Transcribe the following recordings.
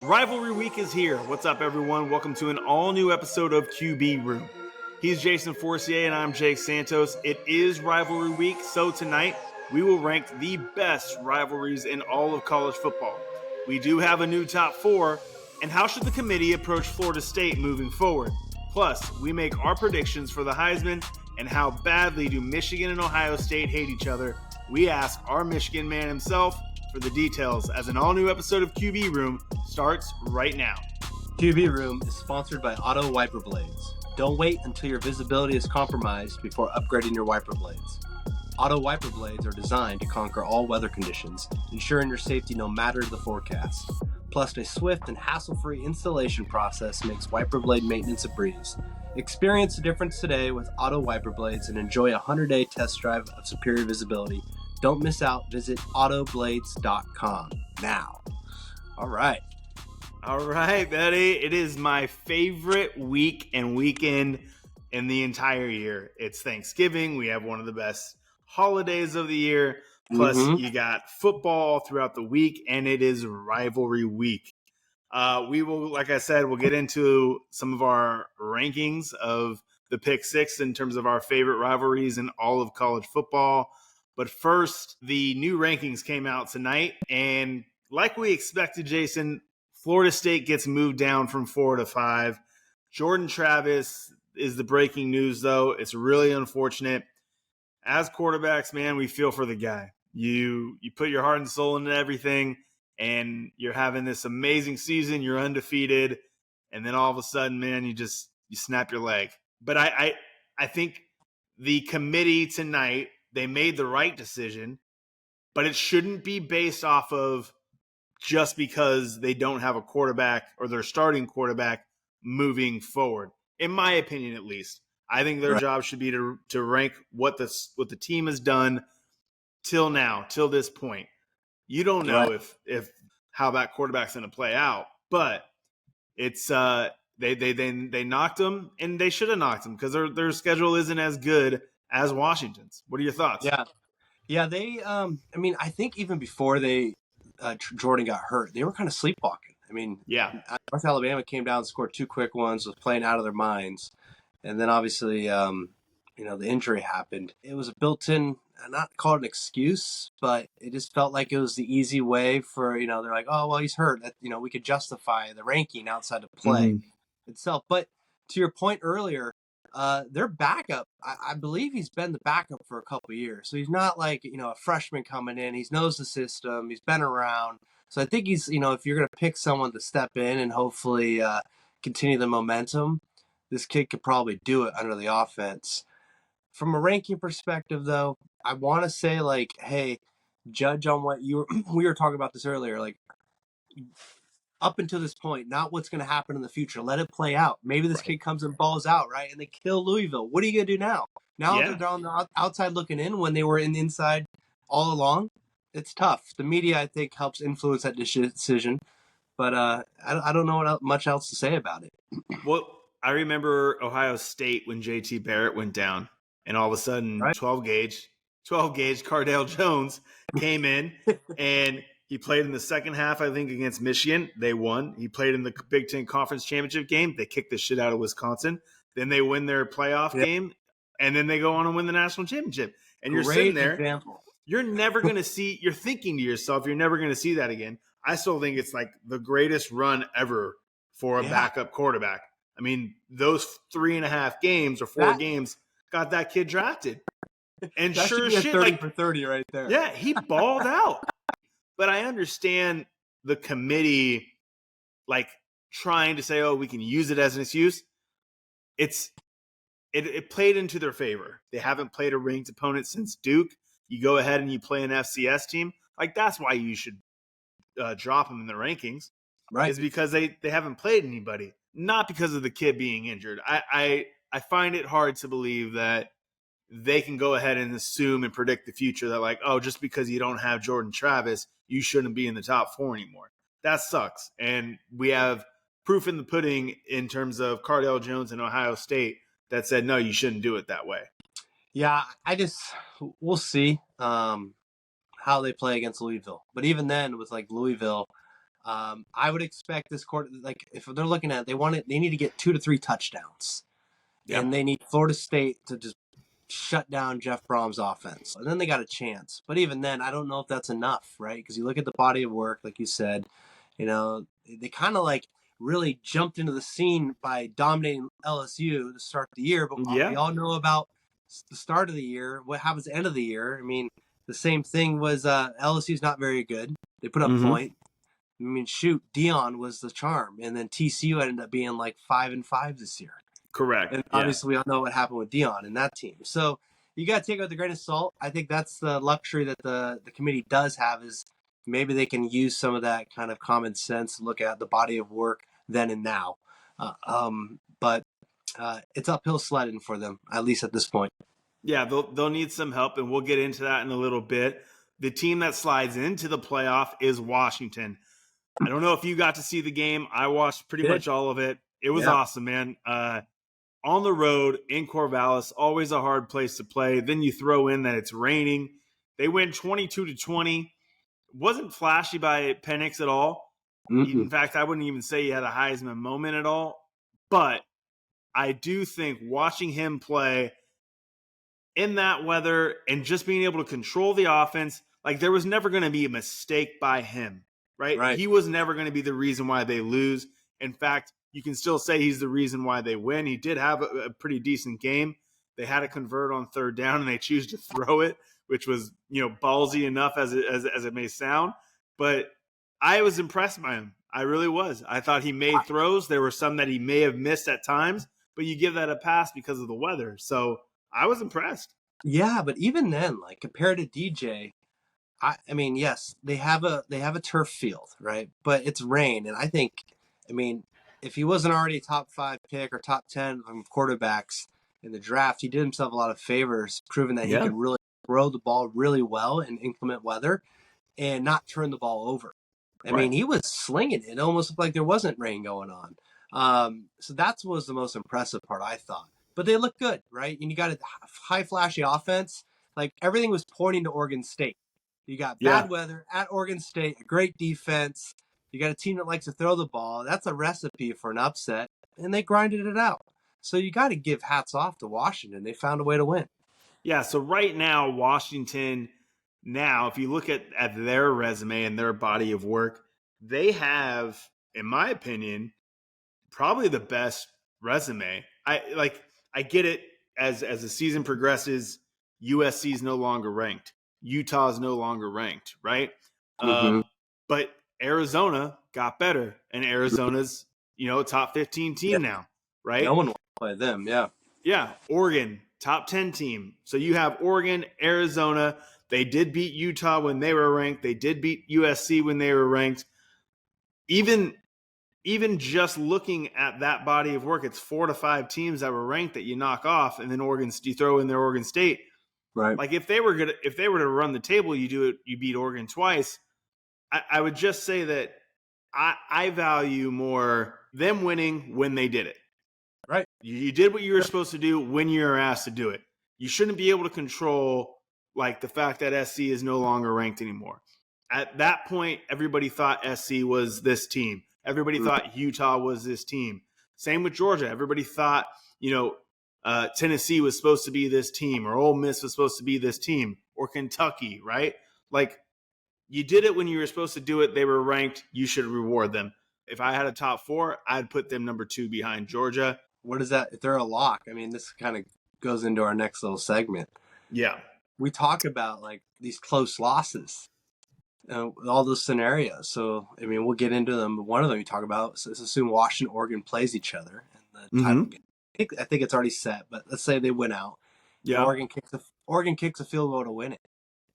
Rivalry week is here. What's up, everyone? Welcome to an all-new episode of QB Room. He's Jason Forcier, and I'm Jake Santos. It is Rivalry week, so tonight we will rank the best rivalries in all of college football. We do have a new top four, and how should the committee approach Florida State moving forward? Plus, we make our predictions for the Heisman, and how badly do Michigan and Ohio State hate each other. We ask our Michigan man himself for the details, as an all-new episode of QB Room starts right now. QB Room is sponsored by Auto Wiper Blades. Don't wait until your visibility is compromised before upgrading your wiper blades. Auto Wiper Blades are designed to conquer all weather conditions, ensuring your safety no matter the forecast. Plus, a swift and hassle-free installation process makes wiper blade maintenance a breeze. Experience the difference today with Auto Wiper Blades and enjoy a 100-day test drive of superior visibility. Don't miss out. Visit autoblades.com now. All right, Betty. It is my favorite week and weekend in the entire year. It's Thanksgiving. We have one of the best holidays of the year. Plus, you got football throughout the week, and it is rivalry week. We will, like I said, we'll get into some of our rankings of the Pick Six in terms of our favorite rivalries in all of college football. But first, the new rankings came out tonight, and like we expected, Jason, Florida State gets moved down from 4 to 5. Jordan Travis is the breaking news, though. It's really unfortunate. As quarterbacks, man, we feel for the guy. You put your heart and soul into everything, and you're having this amazing season. You're undefeated, and then all of a sudden, man, you snap your leg. But I think the committee tonight, they made the right decision, but it shouldn't be based off of just because they don't have a quarterback or their starting quarterback moving forward. In my opinion, at least, I think their job should be to rank what the team has done till now, till this point. You don't know if how that quarterback's going to play out, but it's they knocked them, and they should have knocked them because their schedule isn't as good as Washington's. What are your thoughts? Yeah. They, I think even before Jordan got hurt, they were kind of sleepwalking. North Alabama came down and scored 2 quick ones, was playing out of their minds, and then obviously, the injury happened. It was a built-in, not called an excuse, but it just felt like it was the easy way for, they're like, oh, well, he's hurt. That, we could justify the ranking outside of play itself. But to your point earlier, their backup, I believe he's been the backup for a couple of years. So he's not like, a freshman coming in. He knows the system. He's been around. So I think he's, if you're going to pick someone to step in and hopefully continue the momentum, this kid could probably do it under the offense. From a ranking perspective, though, I want to say, like, hey, judge on what we were talking about this earlier, like, up until this point, not what's going to happen in the future. Let it play out. Maybe this kid comes and balls out, right? And they kill Louisville. What are you going to do now? Now they're on the outside looking in when they were in the inside all along. It's tough. The media, I think, helps influence that decision. But I don't know much else to say about it. Well, I remember Ohio State when JT Barrett went down, and all of a sudden 12 gauge Cardale Jones came in, and he played in the second half, I think, against Michigan. They won. He played in the Big Ten Conference Championship game. They kicked the shit out of Wisconsin. Then they win their playoff game, and then they go on and win the national championship. And you're sitting there. Example. You're never going to see – you're thinking to yourself, you're never going to see that again. I still think it's like the greatest run ever for a backup quarterback. I mean, those 3.5 games or 4 games got that kid drafted. And that sure as as shit, 30 for 30 right there. Yeah, he balled out. But I understand the committee, like, trying to say, oh, we can use it as an excuse. It played into their favor. They haven't played a ranked opponent since Duke. You go ahead and you play an FCS team. Like, that's why you should drop them in the rankings. Right. Is because they haven't played anybody. Not because of the kid being injured. I find it hard to believe that they can go ahead and assume and predict the future that, like, oh, just because you don't have Jordan Travis, you shouldn't be in the top 4 anymore. That sucks. And we have proof in the pudding in terms of Cardale Jones and Ohio State that said, no, you shouldn't do it that way. Yeah, we'll see how they play against Louisville. But even then, with like Louisville, I would expect this quarter, like if they're looking at, they need to get 2 to 3 touchdowns, and they need Florida State to just shut down Jeff Brom's offense, and then they got a chance. But even then, I don't know if that's enough, right? Because you look at the body of work, like you said, they kind of like really jumped into the scene by dominating LSU to start the year. But we all know about the start of the year. What happens at the end of the year? I mean, the same thing was LSU's not very good. They put up points. I mean, shoot, Dion was the charm, and then TCU ended up being like 5-5 this year. Correct. And obviously, we all know what happened with Dion and that team. So you got to take it with a grain of salt. I think that's the luxury that the committee does have, is maybe they can use some of that kind of common sense to look at the body of work then and now. But it's uphill sledding for them, at least at this point. Yeah, they'll need some help, and we'll get into that in a little bit. The team that slides into the playoff is Washington. I don't know if you got to see the game. I watched pretty much all of it. It was awesome, man. On the road in Corvallis, always a hard place to play. Then you throw in that it's raining. They win 22-20. It wasn't flashy by Penix at all. In fact, I wouldn't even say he had a Heisman moment at all. But I do think watching him play in that weather and just being able to control the offense, like there was never going to be a mistake by him, right? He was never going to be the reason why they lose. In fact, you can still say he's the reason why they win. He did have a pretty decent game. They had to convert on third down, and they choose to throw it, which was, ballsy enough as it may sound. But I was impressed by him. I really was. I thought he made throws. There were some that he may have missed at times, but you give that a pass because of the weather. So I was impressed. Yeah, but even then, like compared to DJ, I mean, yes, they have a turf field, right? But it's rain, and I mean, if he wasn't already a top 5 pick or top 10 quarterbacks in the draft, he did himself a lot of favors, proving that he could really throw the ball really well in inclement weather and not turn the ball over. I mean, he was slinging it. It almost looked like there wasn't rain going on. So that was the most impressive part, I thought. But they look good, right? And you got a high flashy offense. Like everything was pointing to Oregon State. You got bad weather at Oregon State, a great defense. You got a team that likes to throw the ball. That's a recipe for an upset, and they grinded it out. So you got to give hats off to Washington. They found a way to win. Yeah, so right now, Washington, if you look at their resume and their body of work, they have, in my opinion, probably the best resume. I get it as the season progresses, USC is no longer ranked. Utah is no longer ranked, right? But Arizona got better, and Arizona's, a top 15 team now, right? No one will play them, Yeah, Oregon, top 10 team. So you have Oregon, Arizona. They did beat Utah when they were ranked. They did beat USC when they were ranked. Even just looking at that body of work, it's 4 to 5 teams that were ranked that you knock off, and then you throw in their Oregon State. Right. Like if they were to run the table, you beat Oregon twice. I would just say that I value more them winning when they did it. Right. You did what you were supposed to do when you were asked to do it. You shouldn't be able to control like the fact that SC is no longer ranked anymore. At that point, everybody thought SC was this team. Everybody thought Utah was this team. Same with Georgia. Everybody thought, Tennessee was supposed to be this team, or Ole Miss was supposed to be this team, or Kentucky, right? Like, you did it when you were supposed to do it. They were ranked. You should reward them. If I had a top 4, I'd put them number 2 behind Georgia. What is that? If they're a lock, I mean, this kind of goes into our next little segment. Yeah. We talk about like these close losses, all those scenarios. So, I mean, we'll get into them. One of them you talk about, so let's assume Washington, Oregon plays each other in the title game. I think it's already set, but let's say they win out. Yeah. Oregon kicks a field goal to win it,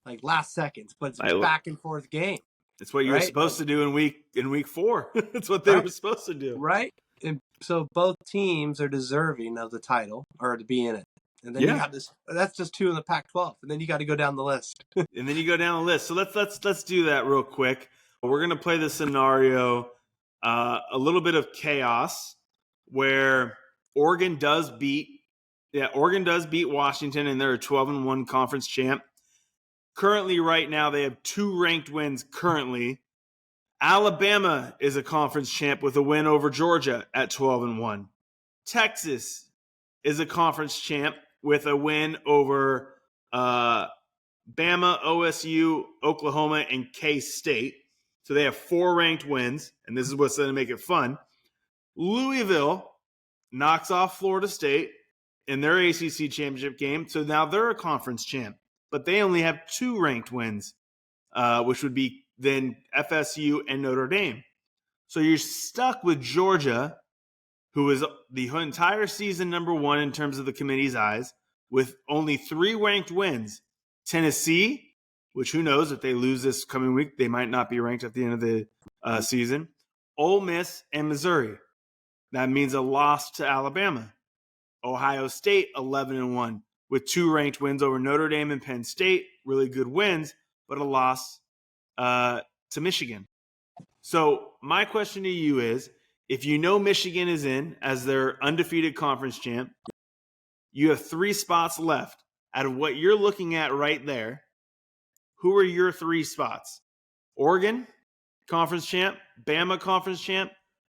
like last seconds, but it's a back and forth game. It's what you were supposed to do in week 4. It's what they were supposed to do. Right. And so both teams are deserving of the title or to be in it. And then you have this. That's just 2 in the Pac-12, and then you got to go down the list. So let's do that real quick. We're gonna play the scenario, a little bit of chaos, where Oregon does beat Washington, and they're a 12-1 conference champ. Currently, right now, they have 2 ranked wins. Currently, Alabama is a conference champ with a win over Georgia at 12-1. Texas is a conference champ with a win over Bama, OSU, Oklahoma, and K-State. So they have 4 ranked wins, and this is what's going to make it fun. Louisville knocks off Florida State in their ACC championship game, so now they're a conference champ, but they only have 2 ranked wins, which would be then FSU and Notre Dame. So you're stuck with Georgia, who is the entire season number 1 in terms of the committee's eyes, with only 3 ranked wins. Tennessee, which who knows, if they lose this coming week, they might not be ranked at the end of the season. Ole Miss and Missouri. That means a loss to Alabama. Ohio State, 11-1, with 2 ranked wins over Notre Dame and Penn State. Really good wins, but a loss to Michigan. So my question to you is, if you know Michigan is in as their undefeated conference champ, you have 3 spots left. Out of what you're looking at right there, who are your 3 spots? Oregon, conference champ, Bama, conference champ,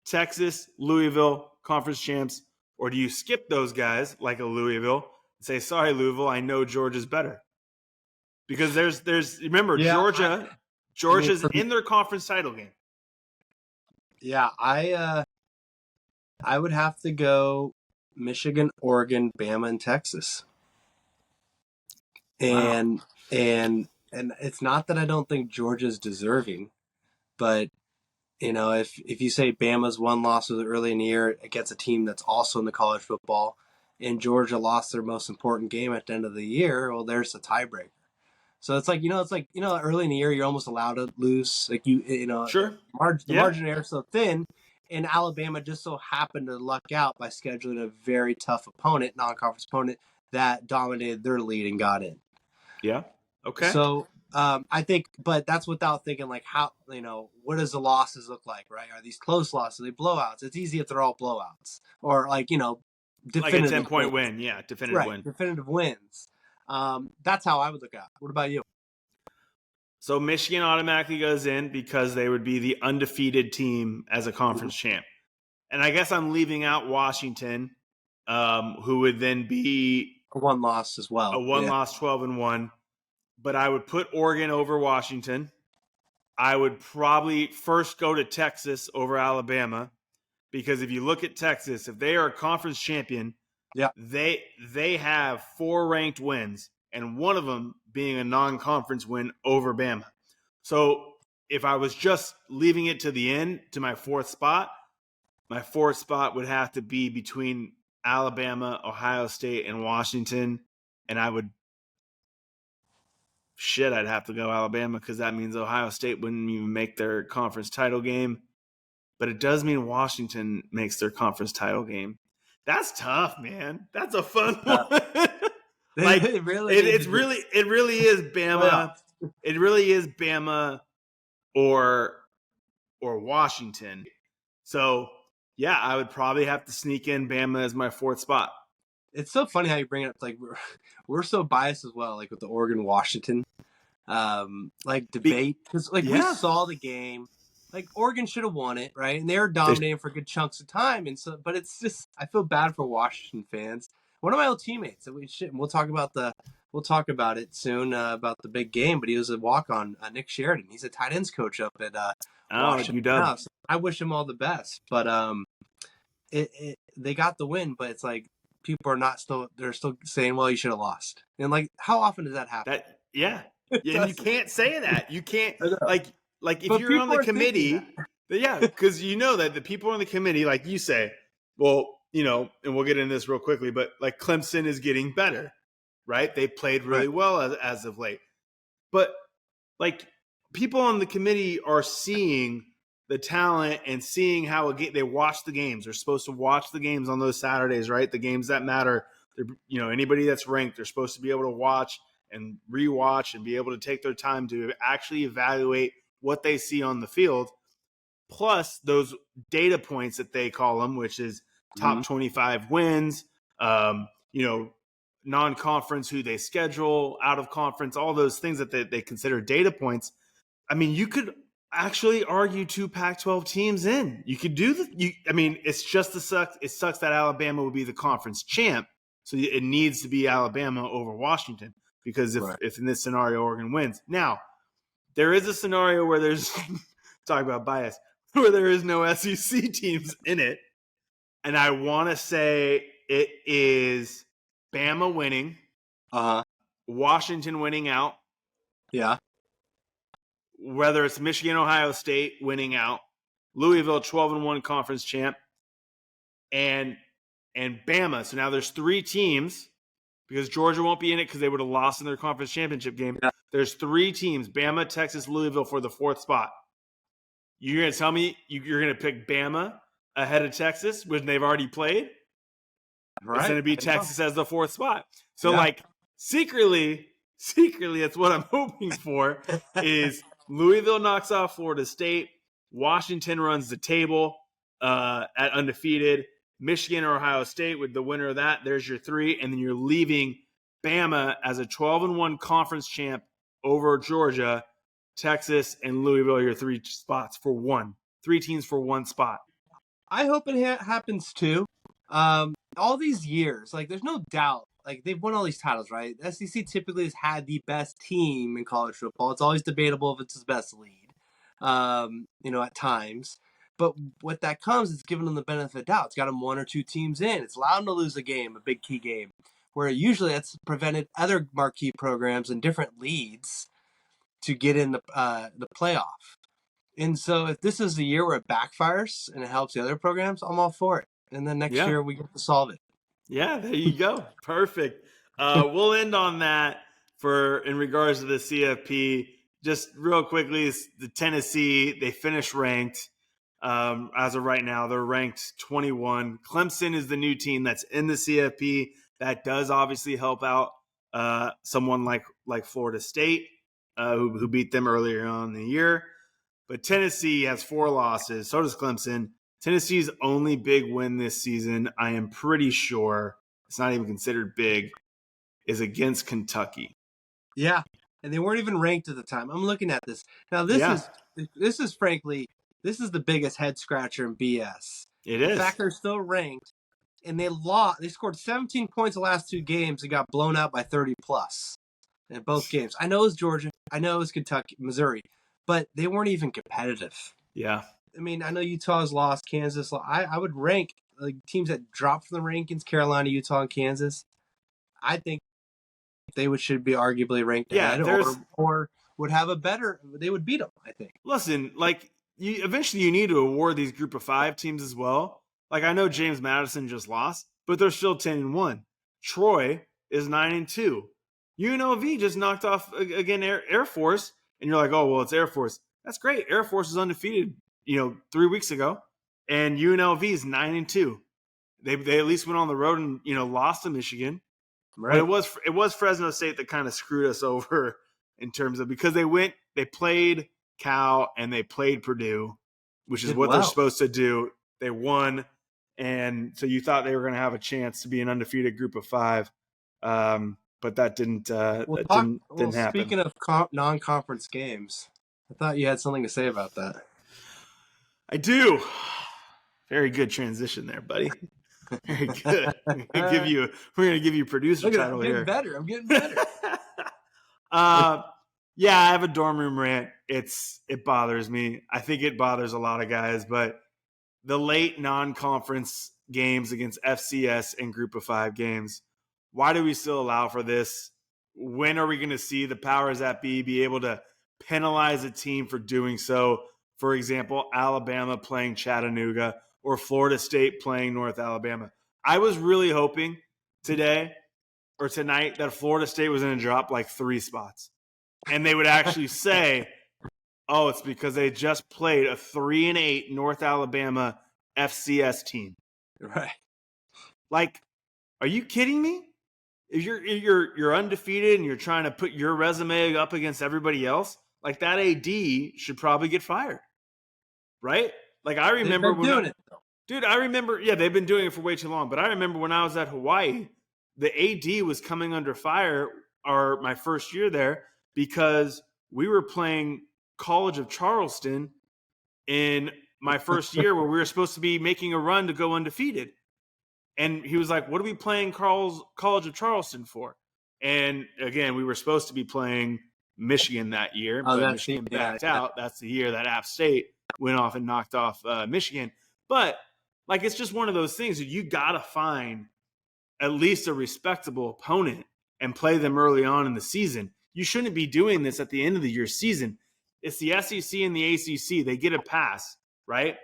Texas, Louisville, conference champs, or do you skip those guys like a Louisville and say, sorry, Louisville, I know Georgia's better? Because there's remember, Georgia's in their conference title game. Yeah, I would have to go Michigan, Oregon, Bama, and Texas. And it's not that I don't think Georgia's deserving, but if you say Bama's 1 loss was early in the year against a team that's also in the college football, and Georgia lost their most important game at the end of the year, well, there's a tiebreaker. So it's like early in the year you're almost allowed to lose, like Sure. The margin of error is so thin, and Alabama just so happened to luck out by scheduling a very tough opponent, non-conference opponent that dominated their lead and got in. Yeah. Okay. So I think, but that's without thinking like how what does the losses look like, right? Are these close losses? Are they blowouts? It's easy if they're all blowouts, or like definitive, like a 10-point win. Yeah, definitive win. Definitive wins. That's how I would look at it. What about you? So Michigan automatically goes in because they would be the undefeated team as a conference champ. And I guess I'm leaving out Washington, who would then be a 1 loss as well. A 1 loss, 12-1. But I would put Oregon over Washington. I would probably first go to Texas over Alabama, because if you look at Texas, if they are a conference champion, they have 4 ranked wins, and one of them being a non-conference win over Bama. So if I was just leaving it to the end to my 4th spot would have to be between Alabama, Ohio State, and Washington, and I'd have to go Alabama, because that means Ohio State wouldn't even make their conference title game. But it does mean Washington makes their conference title game. That's tough, man. That's a fun one. Like it really is Bama. It really is Bama or Washington. So yeah, I would probably have to sneak in Bama as my 4th spot. It's so funny how you bring it up. Like we're so biased as well, like with the Oregon Washington debate, because we saw the game. Like Oregon should have won it, right? And they were dominating for good chunks of time, and so. But it's just I feel bad for Washington fans. One of my old teammates, we'll talk about it soon about the big game. But he was a walk-on, Nick Sheridan. He's a tight ends coach up at Washington. So I wish him all the best. But they got the win, but it's like people are they're still saying, well, you should have lost. And like, how often does that happen? And you can't say that. You can't like if you're on the committee, because you know that the people on the committee, like you say, well, and we'll get into this real quickly, but like Clemson is getting better, right? They played really well as of late. But like people on the committee are seeing the talent and seeing how they watch the games. They're supposed to watch the games on those Saturdays, right? The games that matter. Anybody that's ranked, they're supposed to be able to watch and rewatch and be able to take their time to actually evaluate what they see on the field, plus those data points that they call them, which is top 25 wins, non-conference, who they schedule, out of conference, all those things that they consider data points. I mean, you could actually argue 2 Pac-12 teams in. You could do it's just it sucks that Alabama would be the conference champ, so it needs to be Alabama over Washington because if in this scenario Oregon wins. Now, there is a scenario where there's talk about bias, where there is no SEC teams in it, and I want to say it is Bama winning, Washington winning out, whether it's Michigan, Ohio State winning out, Louisville 12-1 conference champ, and Bama. So now there's 3 teams because Georgia won't be in it because they would have lost in their conference championship game. Yeah. There's 3 teams: Bama, Texas, Louisville for the 4th spot. You're going to tell me you're going to pick Bama ahead of Texas when they've already played? Right. It's going to be Texas as the 4th spot. So secretly, that's what I'm hoping for is Louisville knocks off Florida State. Washington runs the table at undefeated. Michigan or Ohio State with the winner of that. There's your 3. And then you're leaving Bama as a 12-1 conference champ over Georgia. Texas and Louisville are your 3 spots for 1. 3 teams for 1 spot. I hope it happens too. All these years, there's no doubt. They've won all these titles, right? The SEC typically has had the best team in college football. It's always debatable if it's the best lead, at times. But what that comes is giving them the benefit of the doubt. It's got them 1 or 2 teams in. It's allowed them to lose a game, a big key game, where usually that's prevented other marquee programs and different leads to get in the playoff. And so if this is the year where it backfires and it helps the other programs, I'm all for it. And then next year we get to solve it. Yeah, there you go. Perfect. We'll end on that in regards to the CFP. Just real quickly, the Tennessee, they finished ranked. As of right now, they're ranked 21. Clemson is the new team that's in the CFP. That does obviously help out someone like Florida State, who beat them earlier on in the year. But Tennessee has 4 losses. So does Clemson. Tennessee's only big win this season, I am pretty sure, it's not even considered big, is against Kentucky. Yeah, and they weren't even ranked at the time. I'm looking at this. Now, this is frankly, this is the biggest head scratcher in BS. It is. The fact they're still ranked, and they lost. They scored 17 points the last 2 games and got blown out by 30+ in both games. I know it was Georgia. I know it was Kentucky, Missouri, but they weren't even competitive. Yeah. I mean, I know Utah's lost, Kansas. I would rank teams that dropped from the rankings: Carolina, Utah, and Kansas. I think they should be arguably ranked ahead, or would have a better. They would beat them, I think. Listen, eventually you need to award these Group of 5 teams as well. I know James Madison just lost, but they're still 10-1. Troy is 9-2. UNLV just knocked off again Air Force, and you're like, oh well, it's Air Force. That's great. Air Force is undefeated. 3 weeks ago, and UNLV is 9-2. They at least went on the road and lost to Michigan. Right. But it was Fresno State that kind of screwed us over in terms of because they played Cal and they played Purdue, which is what they're supposed to do. They won, and so you thought they were going to have a chance to be an undefeated Group of 5, but that didn't. Didn't happen. Speaking of non-conference games, I thought you had something to say about that. I do. Very good transition there, buddy. Very good. We're gonna give you producer title here. I'm getting better. Yeah, I have a dorm room rant. It bothers me. I think it bothers a lot of guys, but the late non-conference games against FCS and Group of 5 games, why do we still allow for this? When are we going to see the powers that be able to penalize a team for doing so? For example, Alabama playing Chattanooga or Florida State playing North Alabama. I was really hoping tonight that Florida State was going to drop 3 spots. And they would actually say, oh, it's because they just played a 3-8 North Alabama FCS team. Right. Are you kidding me? If you're undefeated and you're trying to put your resume up against everybody else, that AD should probably get fired. Right? I remember doing it, though. Dude, I remember, they've been doing it for way too long, but I remember when I was at Hawaii, the AD was coming under fire my first year there because we were playing College of Charleston in my first year where we were supposed to be making a run to go undefeated. And he was like, what are we playing College of Charleston for? And again, we were supposed to be playing Michigan that year, but Michigan backed out. That's the year that App State went off and knocked off Michigan. But like, it's just one of those things that you got to find at least a respectable opponent and play them early on in the season. You shouldn't be doing this at the end of the year season. It's the SEC and the ACC. They get a pass, right?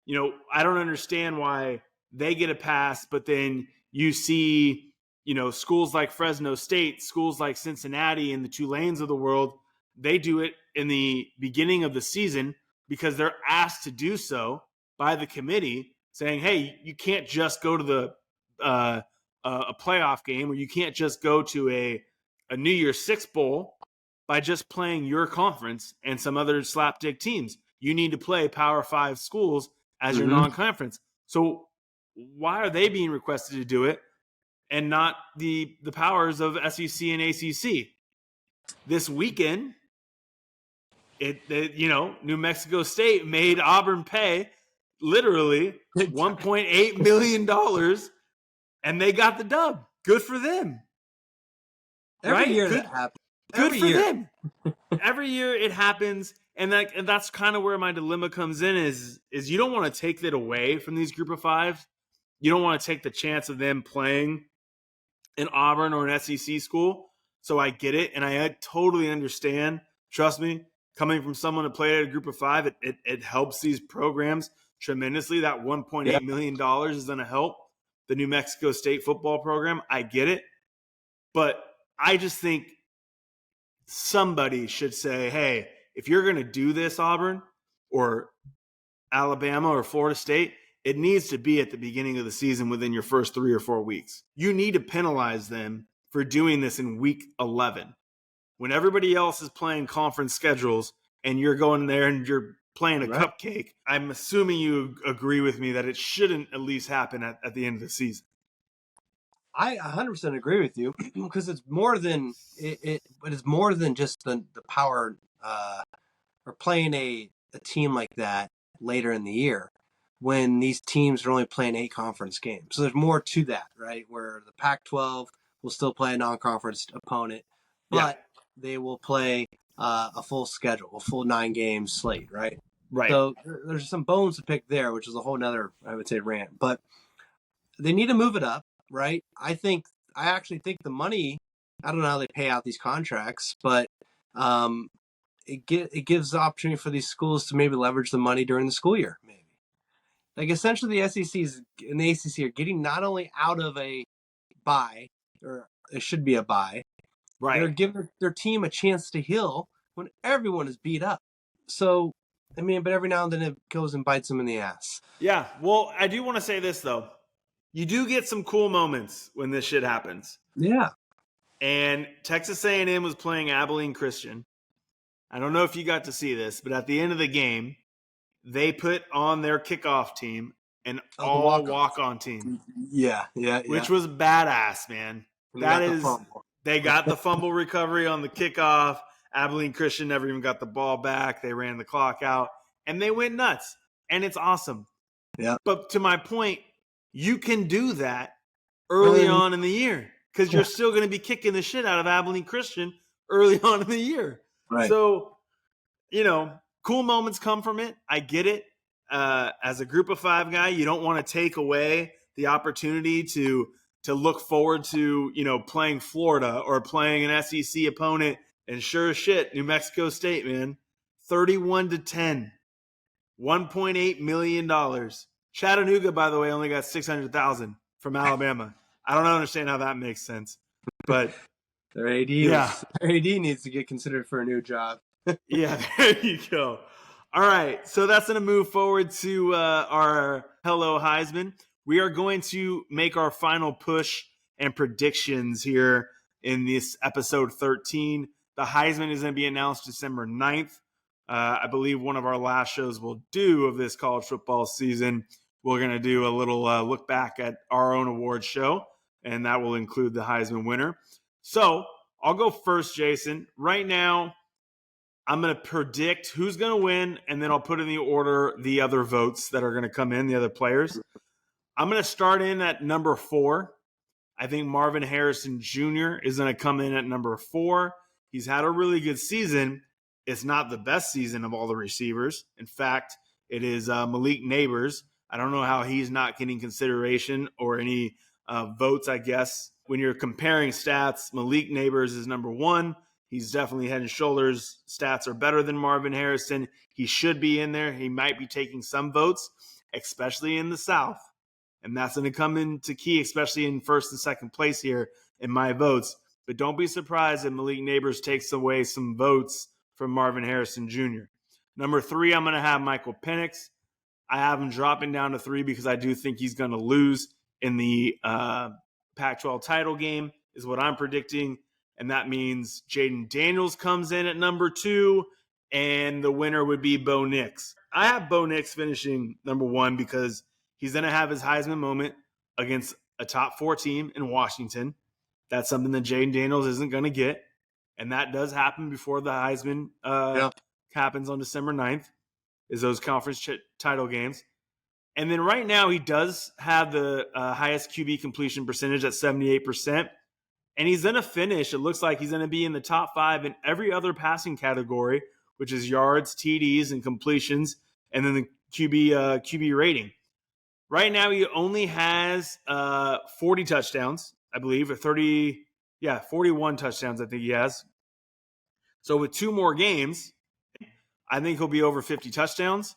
You know, I don't understand why they get a pass, but then you see, you know, schools like Fresno State, schools like Cincinnati and the Tulanes of the world, they do it in the beginning of the season because they're asked to do so by the committee, saying, hey, you can't just go to the a playoff game, or you can't just go to a New Year's Six bowl by just playing your conference and some other slapdick teams. You need to play Power 5 schools as your non-conference. So why are they being requested to do it and not the powers of SEC and ACC? This weekend, New Mexico State made Auburn pay literally $1.8 million, and they got the dub. Good for them. Every year that happens. Good for them. Every year it happens, and that's kind of where my dilemma comes in is you don't want to take that away from these group of fives. You don't want to take the chance of them playing in Auburn or an SEC school. So I get it, and I totally understand. Trust me, coming from someone who played at a group of five, it helps these programs tremendously. That $1.8 million is going to help the New Mexico State football program. I get it. But I just think somebody should say, hey, if you're going to do this, Auburn or Alabama or Florida State, it needs to be at the beginning of the season within your first 3 or 4 weeks. You need to penalize them for doing this in week 11. When everybody else is playing conference schedules and you're going there and you're playing a cupcake, I'm assuming you agree with me that it shouldn't at least happen at the end of the season. I 100% agree with you because it's more than it is more than just the power or playing a team like that later in the year when these teams are only playing 8 conference games. So there's more to that, right? Where the Pac-12 will still play a non-conference opponent, but they will play a full schedule, a full 9-game slate, right? Right. So there's some bones to pick there, which is a whole nother, I would say, rant. But they need to move it up, right? I actually think the money, I don't know how they pay out these contracts, but it gives the opportunity for these schools to maybe leverage the money during the school year, maybe. Like essentially the SECs and the ACC are getting not only out of a bye, or it should be a bye, right? They're giving their team a chance to heal when everyone is beat up. So, I mean, but every now and then it goes and bites them in the ass. Yeah, well, I do want to say this, though. You do get some cool moments when this shit happens. Yeah. And Texas A&M was playing Abilene Christian. I don't know if you got to see this, but at the end of the game, they put on their kickoff team an all walk-on team. Yeah. Which was badass, man. They got the fumble recovery on the kickoff. Abilene Christian never even got the ball back. They ran the clock out, and they went nuts. And it's awesome. Yeah. But to my point, you can do that early on in the year because you're still going to be kicking the shit out of Abilene Christian early on in the year. Right. So, cool moments come from it. I get it. As a group of five guy, you don't want to take away the opportunity to look forward to, playing Florida or playing an SEC opponent. And sure as shit, New Mexico State, man, 31-10, $1.8 million. Chattanooga, by the way, only got $600,000 from Alabama. I don't understand how that makes sense, but their AD, their AD needs to get considered for a new job. Yeah, there you go. All right, so that's going to move forward to our Hello Heisman. We are going to make our final push and predictions here in this episode 13. The Heisman is going to be announced December 9th. I believe one of our last shows we'll do of this college football season, we're going to do a little look back at our own award show, and that will include the Heisman winner. So I'll go first, Jason. Right now, I'm going to predict who's going to win, and then I'll put in the order the other votes that are going to come in, the other players. I'm going to start in at number 4. I think Marvin Harrison Jr. is going to come in at number 4. He's had a really good season. It's not the best season of all the receivers. In fact, it is Malik Neighbors. I don't know how he's not getting consideration or any votes, I guess. When you're comparing stats, Malik Neighbors is number 1. He's definitely head and shoulders. Stats are better than Marvin Harrison. He should be in there. He might be taking some votes, especially in the South. And that's going to come into key, especially in first and second place here in my votes. But don't be surprised if Malik Neighbors takes away some votes from Marvin Harrison Jr. Number 3, I'm going to have Michael Penix. I have him dropping down to 3 because I do think he's going to lose in the Pac-12 title game, is what I'm predicting. And that means Jaden Daniels comes in at number 2, and the winner would be Bo Nix. I have Bo Nix finishing number 1 because he's going to have his Heisman moment against a top 4 team in Washington. That's something that Jaden Daniels isn't going to get. And that does happen before the Heisman happens on December 9th, is those conference title games. And then right now he does have the highest QB completion percentage at 78%. And he's going to finish, it looks like he's going to be in the top 5 in every other passing category, which is yards, TDs, and completions, and then the QB rating. Right now, he only has 40 touchdowns, I believe, or 41 touchdowns, I think he has. So with 2 more games, I think he'll be over 50 touchdowns.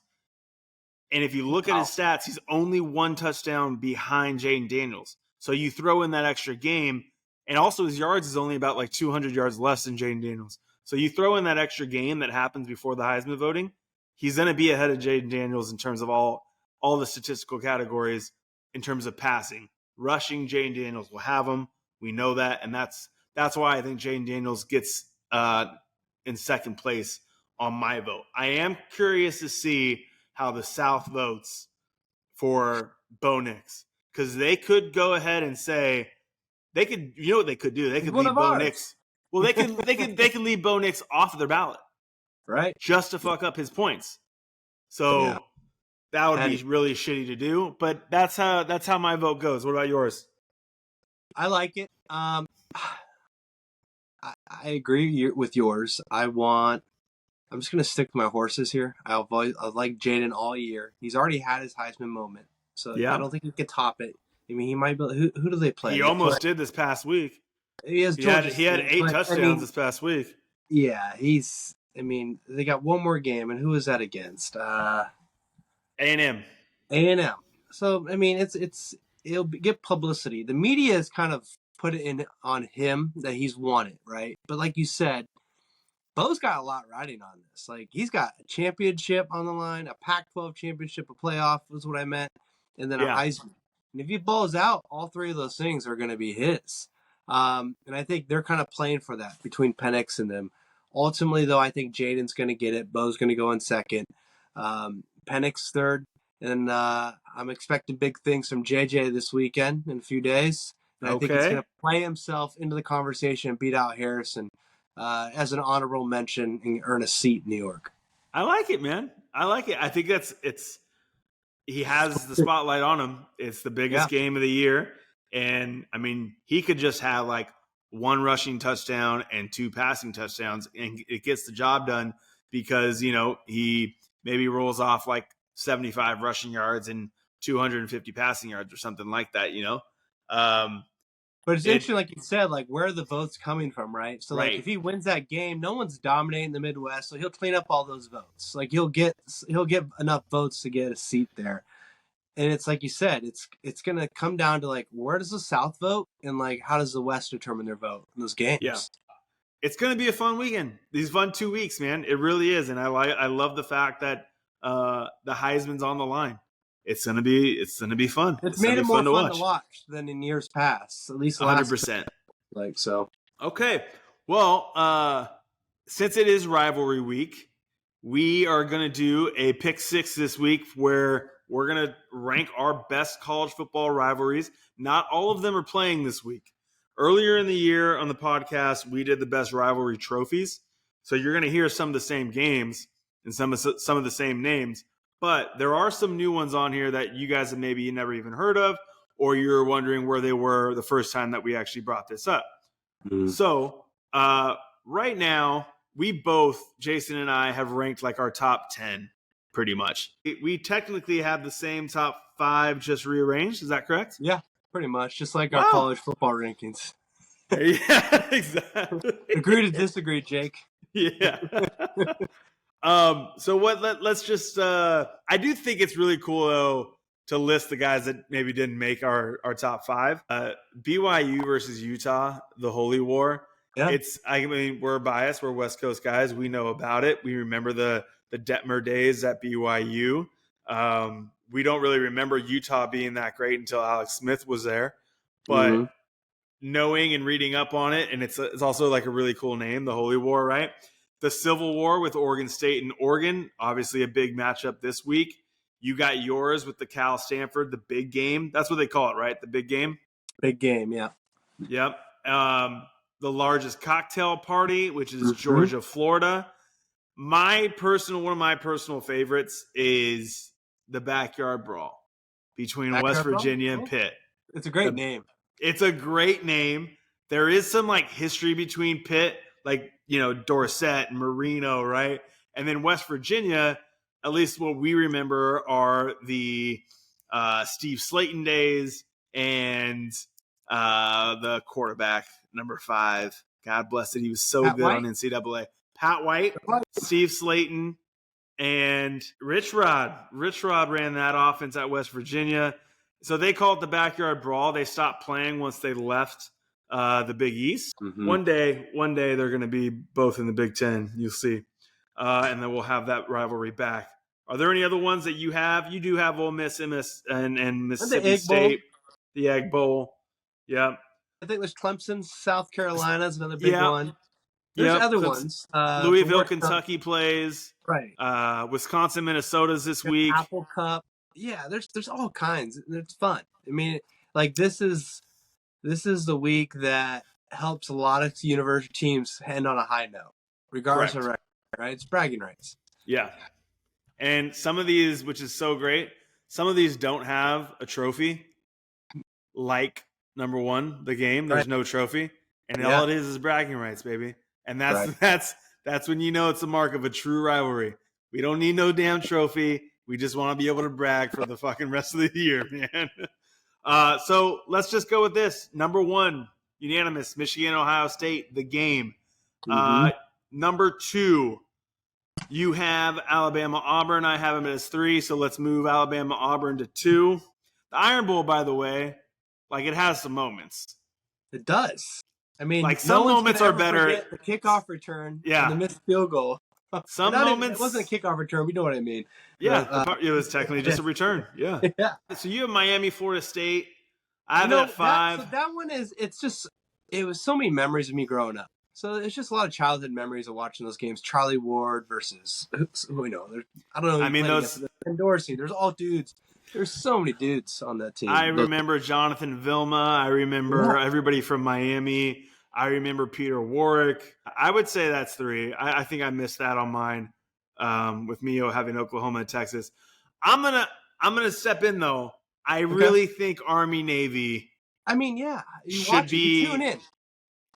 And if you look at his stats, he's only 1 touchdown behind Jaden Daniels. So you throw in that extra game, and also his yards is only about like 200 yards less than Jaden Daniels. So you throw in that extra game that happens before the Heisman voting, he's going to be ahead of Jaden Daniels in terms of all the statistical categories in terms of passing. Rushing, Jaden Daniels will have him. We know that, and that's why I think Jaden Daniels gets in second place on my vote. I am curious to see how the South votes for Bo Nix, because they could go ahead and say they could. You know what they could do? They could leave Bo Nix. Well, they could leave Bo Nix off of their ballot, right? Just to fuck up his points. So that would be really shitty to do. But that's how my vote goes. What about yours? I like it. I agree with yours. I'm just going to stick to my horses here. I've liked Jaden all year. He's already had his Heisman moment, so I don't think he could top it. I mean, he might be. Who do they play? He almost did this past week. He had 8 touchdowns this past week. Yeah, they got one more game, and who is that against? A&M. A&M. So I mean, it'll get publicity. The media has kind of put it in on him that he's won it, right? But like you said, Bo's got a lot riding on this. Like, he's got a championship on the line, a Pac-12 championship, a playoff was what I meant, and then a Heisman. And if he balls out, all 3 of those things are going to be his. And I think they're kind of playing for that between Penix and them. Ultimately, though, I think Jaden's going to get it. Bo's going to go in second. Penix third. And I'm expecting big things from JJ this weekend in a few days. And I think he's going to play himself into the conversation and beat out Harrison as an honorable mention and earn a seat in New York. I like it, man. I like it. I think he has the spotlight on him. It's the biggest game of the year. And, I mean, he could just have like 1 rushing touchdown and 2 passing touchdowns, and it gets the job done because, he maybe rolls off like 75 rushing yards and 250 passing yards or something like that, But it's interesting, like you said, like, where are the votes coming from, right? So, like, if he wins that game, no one's dominating the Midwest, so he'll clean up all those votes. Like, he'll get enough votes to get a seat there. And it's like you said, it's going to come down to, like, where does the South vote? And, like, how does the West determine their vote in those games? Yeah. It's going to be a fun weekend. These fun 2 weeks, man. It really is. And I love the fact that the Heisman's on the line. It's gonna be fun. It's made it more fun to watch than in years past. At least 100%. Like so. Okay. Well, since it is rivalry week, we are gonna do a pick 6 this week where we're gonna rank our best college football rivalries. Not all of them are playing this week. Earlier in the year on the podcast, we did the best rivalry trophies. So you're going to hear some of the same games and some of the same names. But there are some new ones on here that you guys have maybe never even heard of, or you're wondering where they were the first time that we actually brought this up. Mm-hmm. So right now, we both, Jason and I, have ranked like our top 10 pretty much. We technically have the same top 5 just rearranged. Is that correct? Yeah, pretty much. Just like our college football rankings. Yeah, exactly. Agree to disagree, Jake. Yeah. So let's just I do think it's really cool though to list the guys that maybe didn't make our top 5. BYU versus Utah, the Holy War. Yeah. I mean, we're biased, we're West Coast guys, we know about it. We remember the Detmer days at BYU. We don't really remember Utah being that great until Alex Smith was there. But knowing and reading up on it, and it's also like a really cool name, the Holy War, right? The Civil War with Oregon State and Oregon, obviously a big matchup this week. You got yours with the Cal Stanford, the big game. That's what they call it, right? The big game? Big game, yeah. Yep. The largest cocktail party, which is Georgia, Florida. One of my personal favorites is the Backyard Brawl between West Virginia and Pitt. It's a great name. It's a great name. There is some like history between Pitt, like, Dorsett and Marino, right? And then West Virginia, at least what we remember are the Steve Slayton days and the quarterback, number 5. God bless it. He was so good on NCAA. Pat White, Steve Slayton, and Rich Rod. Rich Rod ran that offense at West Virginia. So they call it the Backyard Brawl. They stopped playing once they left the Big East. Mm-hmm. One day they're going to be both in the Big Ten. You'll see. And then we'll have that rivalry back. Are there any other ones that you have? You do have Ole Miss and Mississippi State. The Egg Bowl. Yeah. I think there's Clemson, South Carolina is another big one. There's other ones. Louisville, Kentucky plays. Right. Wisconsin, Minnesota's this week. Apple Cup. Yeah, there's all kinds. It's fun. I mean, like this is the week that helps a lot of university teams end on a high note, regardless of record, right? It's bragging rights. Yeah. And some of these, which is so great, some of these don't have a trophy. Like number 1, the game. There's no trophy. And all it is bragging rights, baby. And that's when you know it's a mark of a true rivalry. We don't need no damn trophy. We just want to be able to brag for the fucking rest of the year, man. So let's just go with this. Number 1, unanimous, Michigan, Ohio State, the game. Mm-hmm. Number 2, you have Alabama, Auburn. I have them as 3, so let's move Alabama, Auburn to 2. The Iron Bowl, by the way, like it has some moments. It does. I mean, like some moments are better. The kickoff return, and the missed field goal. Some moments. It wasn't a kickoff return. We know what I mean. Yeah, it was technically just a return. Yeah. Yeah. So you have Miami, Florida State. I have it at 5. That one it was so many memories of me growing up. So it's just a lot of childhood memories of watching those games. Charlie Ward versus who I don't know. I mean, Dorsey. There's all dudes. There's so many dudes on that team. I remember Jonathan Vilma. I remember everybody from Miami. I remember Peter Warwick. I would say that's 3. I think I missed that on mine with Mio having Oklahoma and Texas. I'm gonna step in though. I really think Army Navy. I mean, yeah, you tune in,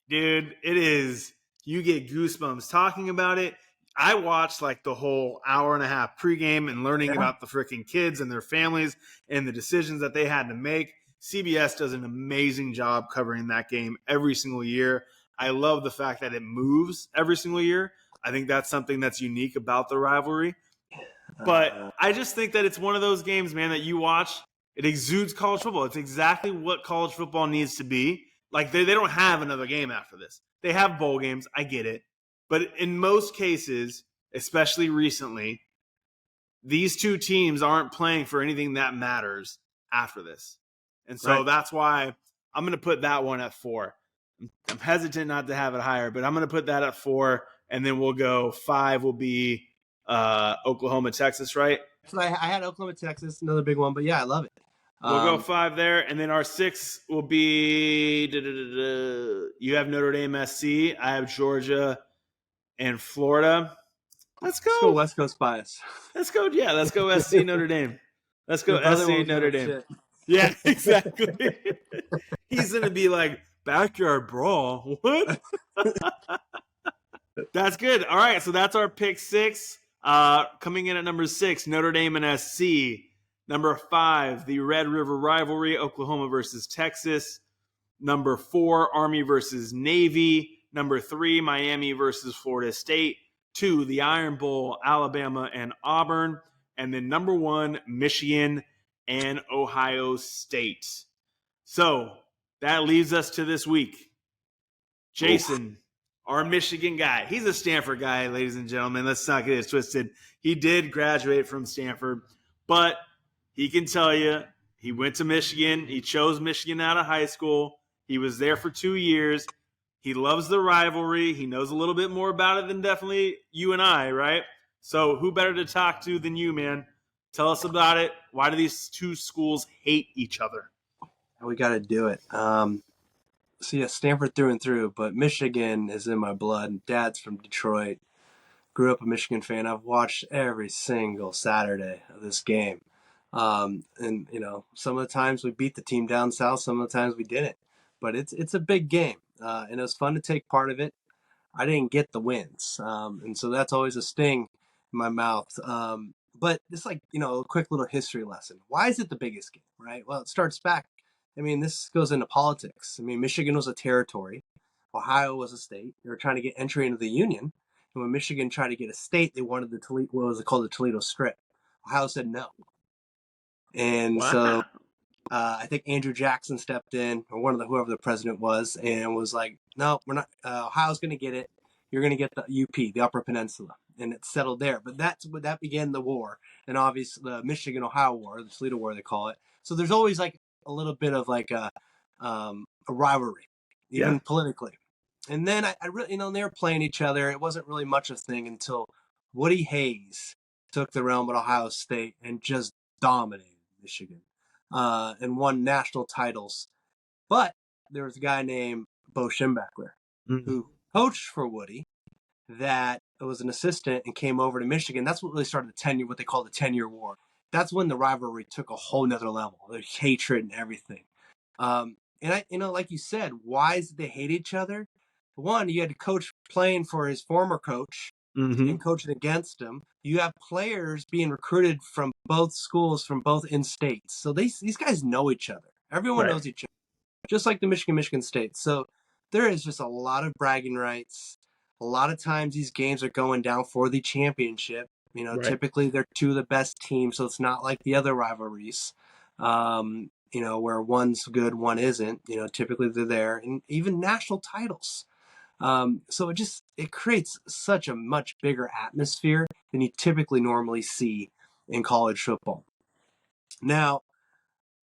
dude. It is. You get goosebumps talking about it. I watched like the whole hour and a half pregame and learning about the freaking kids and their families and the decisions that they had to make. CBS does an amazing job covering that game every single year. I love the fact that it moves every single year. I think that's something that's unique about the rivalry. But I just think that it's one of those games, man, that you watch. It exudes college football. It's exactly what college football needs to be. Like they don't have another game after this. They have bowl games. I get it. But in most cases, especially recently, these two teams aren't playing for anything that matters after this. And so that's why I'm going to put that one at 4. I'm hesitant not to have it higher, but I'm going to put that at 4, and then we'll go 5 will be Oklahoma, Texas, right? So I had Oklahoma, Texas, another big one, but yeah, I love it. We'll go 5 there, and then our 6 will be you have Notre Dame SC, I have Georgia and Florida. Let's Let's go go. West Coast bias. Let's go. Yeah, let's go SC Notre Dame. Let's go Your brother SC won't give Notre a Dame. shit. Yeah, exactly. He's gonna be like backyard brawl. What? That's good. All right, so that's our pick 6. Coming in at number 6, Notre Dame and SC. Number 5, the Red River Rivalry, Oklahoma versus Texas. Number 4, Army versus Navy. Number 3, Miami versus Florida State. 2, the Iron Bowl, Alabama and Auburn. And then number 1, Michigan and Ohio State. So that leaves us to this week. Jason, our Michigan guy. He's a Stanford guy, ladies and gentlemen. Let's not get it twisted. He did graduate from Stanford, but he can tell you he went to Michigan. He chose Michigan out of high school. He was there for 2 years. He loves the rivalry. He knows a little bit more about it than definitely you and I, right? So who better to talk to than you, man? Tell us about it. Why do these two schools hate each other? We got to do it. So yeah, Stanford through and through, but Michigan is in my blood. Dad's from Detroit. Grew up a Michigan fan. I've watched every single Saturday of this game. And some of the times we beat the team down south, some of the times we didn't. But it's a big game, and it was fun to take part of it. I didn't get the wins, and so that's always a sting in my mouth. But it's like a quick little history lesson. Why is it the biggest game, right? Well, it starts back. I mean, this goes into politics. I mean, Michigan was a territory, Ohio was a state. They were trying to get entry into the Union, and when Michigan tried to get a state, they wanted what was it called, the Toledo Strip. Ohio said no, and so I think Andrew Jackson stepped in, or whoever the president was, and was like, "No, we're not. Ohio's going to get it. You're going to get the UP, the Upper Peninsula," and it settled there. But that began the war, and obviously the Michigan-Ohio War, the Toledo War, they call it. So there's always like a little bit of like a rivalry, even politically. And then I really, they were playing each other. It wasn't really much of a thing until Woody Hayes took the realm at Ohio State and just dominated Michigan. And won national titles. But there was a guy named Bo Schembechler who coached for Woody, that was an assistant and came over to Michigan. That's what really started what they call the 10-year war. That's when the rivalry took a whole nother level, the hatred and everything. And like you said, why is they hate each other? One, you had a coach playing for his former coach and coaching against him. You have players being recruited from both schools, from both in-states. So these guys know each other. Everyone knows each other, just like the Michigan State. So there is just a lot of bragging rights. A lot of times these games are going down for the championship. Typically they're two of the best teams, so it's not like the other rivalries, where one's good, one isn't. Typically they're there. And even national titles. So it creates such a much bigger atmosphere than you typically normally see in college football. Now,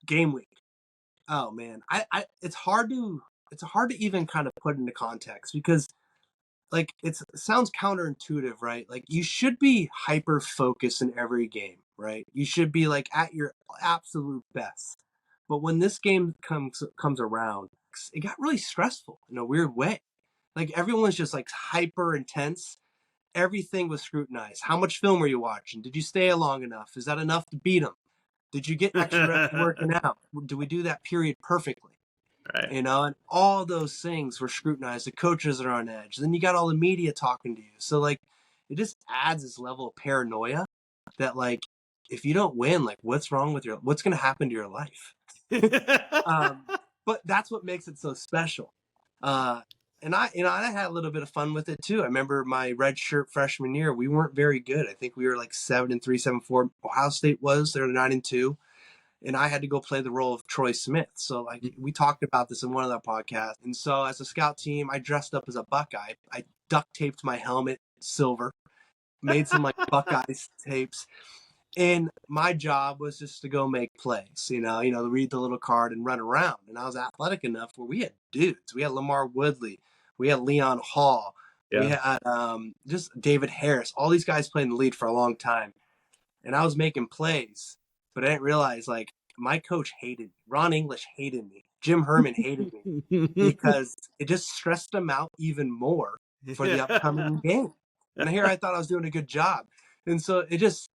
game week. Oh man, it's hard to even kind of put into context, because like it sounds counterintuitive, right? Like you should be hyper focused in every game, right? You should be like at your absolute best. But when this game comes around, it got really stressful in a weird way. Like everyone's just like hyper intense. Everything was scrutinized. How much film were you watching? Did you stay long enough? Is that enough to beat them? Did you get extra reps working out? Do we do that period perfectly? Right. And all those things were scrutinized. The coaches are on edge. Then you got all the media talking to you. So like, it just adds this level of paranoia that like, if you don't win, like what's wrong with what's going to happen to your life? But that's what makes it so special. And I had a little bit of fun with it too. I remember my red shirt freshman year, we weren't very good. I think we were like 7-3, 7-4. Ohio State was, they were 9-2. And I had to go play the role of Troy Smith. So like we talked about this in one of the podcasts. And so as a scout team, I dressed up as a Buckeye. I duct taped my helmet silver, made some like Buckeye tapes. And my job was just to go make plays, to read the little card and run around. And I was athletic enough where we had dudes. We had Lamar Woodley. We had Leon Hall. Yeah. We had just David Harris. All these guys played in the league for a long time. And I was making plays. But I didn't realize, like, my coach hated me. Ron English hated me. Jim Herman hated me. Because it just stressed them out even more for the upcoming game. And here I thought I was doing a good job. And so it's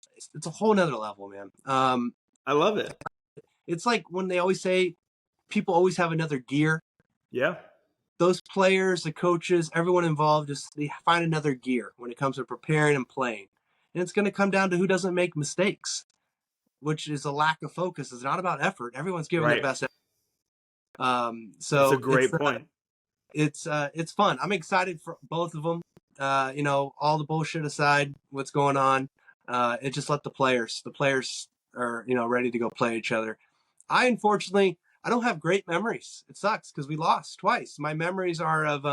a whole nother level, man. I love it. It's like when they always say people always have another gear. Yeah. Those players, the coaches, everyone involved, they find another gear when it comes to preparing and playing. And it's going to come down to who doesn't make mistakes, which is a lack of focus. It's not about effort. Everyone's giving their best effort. That's a great point. It's fun. I'm excited for both of them. All the bullshit aside, what's going on, it just let the players are, ready to go play each other. Unfortunately, I don't have great memories. It sucks because we lost twice. My memories are of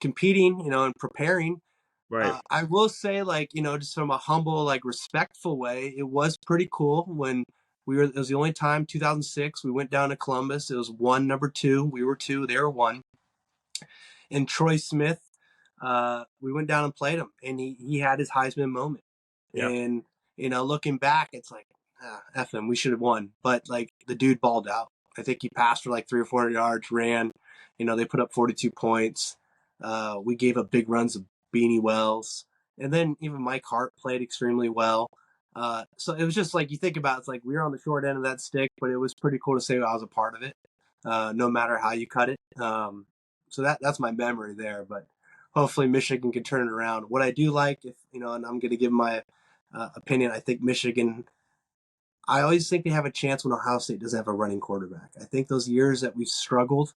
competing, and preparing. Right. I will say, just from a humble, respectful way, it was pretty cool when it was the only time, 2006, we went down to Columbus. It was 1-2. We were 2, they were 1. And Troy Smith, we went down and played him, and he had his Heisman moment. Yeah. And, looking back, it's like, F him, we should have won. But, the dude balled out. I think he passed for 300 or 400 yards, ran. They put up 42 points. We gave up big runs of Beanie Wells. And then even Mike Hart played extremely well. So it was just you think about it, it's we were on the short end of that stick, but it was pretty cool to say I was a part of it, no matter how you cut it. So that's my memory there. But hopefully Michigan can turn it around. What I do like, and I'm going to give my opinion, I think Michigan, I always think they have a chance when Ohio State doesn't have a running quarterback. I think those years that we've struggled,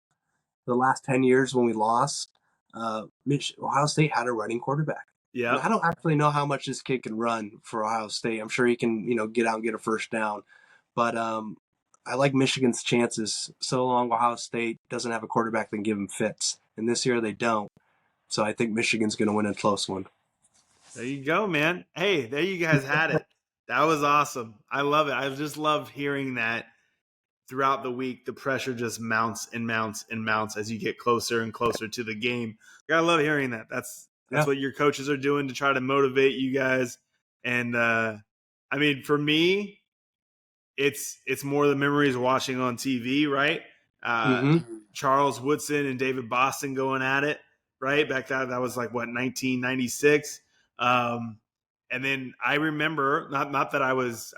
the last 10 years when we lost, Ohio State had a running quarterback. Yeah. I don't actually know how much this kid can run for Ohio State. I'm sure he can, get out and get a first down. But I like Michigan's chances so long Ohio State doesn't have a quarterback that can give them fits. And this year they don't. So I think Michigan's going to win a close one. There you go, man. Hey, there you guys had it. That was awesome. I love it. I just love hearing that throughout the week. The pressure just mounts and mounts and mounts as you get closer and closer to the game. I love hearing that. That's what your coaches are doing to try to motivate you guys. And for me, it's more the memories watching on TV, right? Charles Woodson and David Boston going at it, right? Back then, that was 1996. And then I remember, not that I was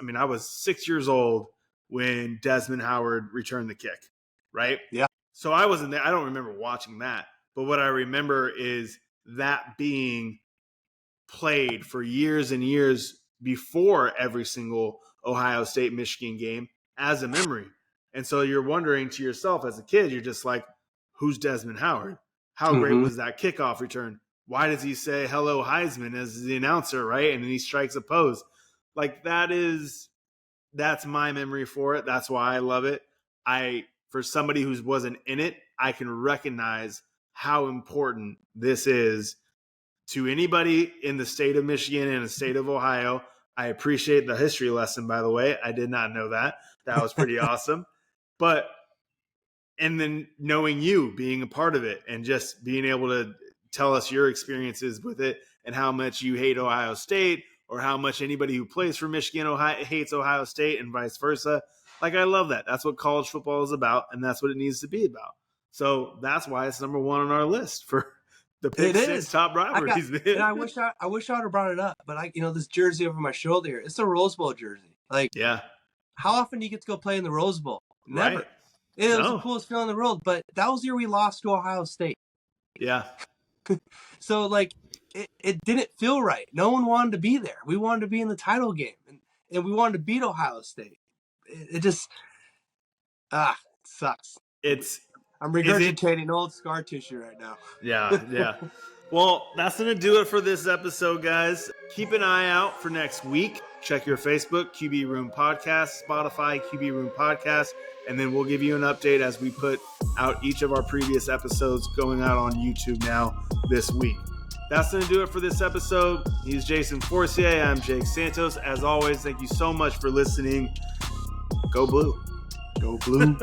6 years old when Desmond Howard returned the kick, right? Yeah. So I wasn't there. I don't remember watching that. But what I remember is that being played for years and years before every single Ohio State-Michigan game as a memory. And so you're wondering to yourself as a kid, you're just like, who's Desmond Howard? How great was that kickoff return? Why does he say hello Heisman as the announcer, right? And then he strikes a pose. That's my memory for it. That's why I love it. For somebody who wasn't in it, I can recognize how important this is to anybody in the state of Michigan and the state of Ohio. I appreciate the history lesson, by the way. I did not know that. That was pretty awesome. And then knowing you, being a part of it, and just being able to tell us your experiences with it and how much you hate Ohio State, or how much anybody who plays for Michigan hates Ohio State, and vice versa. I love that. That's what college football is about, and that's what it needs to be about. So that's why it's number 1 on our list for the Pick 6 top rivalries. And I wish I would have brought it up, but this jersey over my shoulder here, it's a Rose Bowl jersey. How often do you get to go play in the Rose Bowl? Never. Right. It was the coolest feeling in the world, but that was the year we lost to Ohio State. Yeah. So it didn't feel right. No one wanted to be there. We wanted to be in the title game, and we wanted to beat Ohio State. It just sucks. I'm regurgitating old scar tissue right now. Yeah. Well, that's going to do it for this episode, guys. Keep an eye out for next week. Check your Facebook, QB Room Podcast, Spotify, QB Room Podcast, and then we'll give you an update as we put out each of our previous episodes going out on YouTube now this week. That's going to do it for this episode. He's Jason Forcier. I'm Jake Santos. As always, thank you so much for listening. Go Blue. Go Blue.